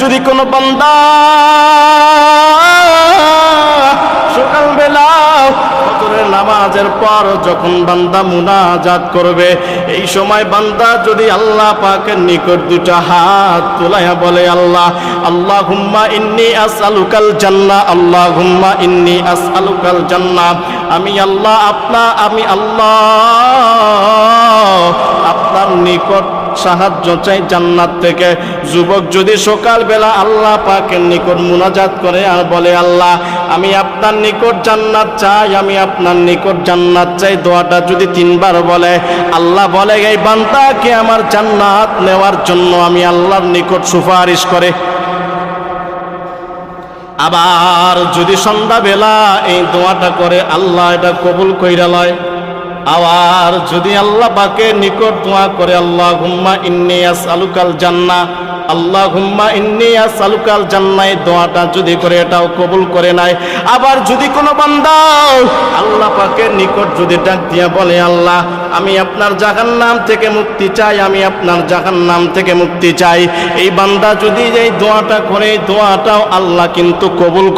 যদি কোনো বান্দা সকালবেলা ফজরের নামাজের পর যখন বান্দা মুনাজাত করবে, এই সময় বান্দা যদি আল্লাহ পাকের নিকট দুটো হাত তুলাইয়া বলে, আল্লাহ আল্লাহুম্মা ইন্নী আসআলুকাল জান্নাহ, আল্লাহুম্মা ইন্নী আসআলুকাল জান্নাহ, আমি আল্লাহ আপনার নিকট সাহায্য চাই জান্নাত থেকে। যুবক যদি সকালবেলা আল্লাহ পাকের নিকট মুনাজাত করে আর বলে, আল্লাহ আমি আপনার নিকট জান্নাত চাই, আমি আপনার নিকট জান্নাত চাই, দোয়াটা যদি 3 বার বলে, আল্লাহ বলে এই বান্দাকে আমার জান্নাত নেওয়ার জন্য আমি আল্লাহর নিকট সুপারিশ করে। আবার যদি সন্ধ্যাবেলা এই দোয়াটা করে, আল্লাহ এটা কবুল কইরা লয়। আবার যদি আল্লাহ পাকের নিকট দোয়া করে, আল্লাহুম্মা ইন্নী আসআলুকাল জান্নাহ, আল্লাহুম্মা ইন্নী আসআলুকাল জান্নাহ, দোয়াটা যদি করে এটাও কবুল করে নাই। আবার যদি কোনো বান্দা আল্লাহ পাকের নিকট যদি ডাক দিয়া বলে, আল্লাহ আমি আপনার জাহান্নাম থেকে মুক্তি চাই, আমি আপনার জাহান্নাম থেকে মুক্তি চাই, এই বান্দা যদি এই দোয়াটা করে, দোয়াটাও আল্লাহ কিন্তু কবুল করে।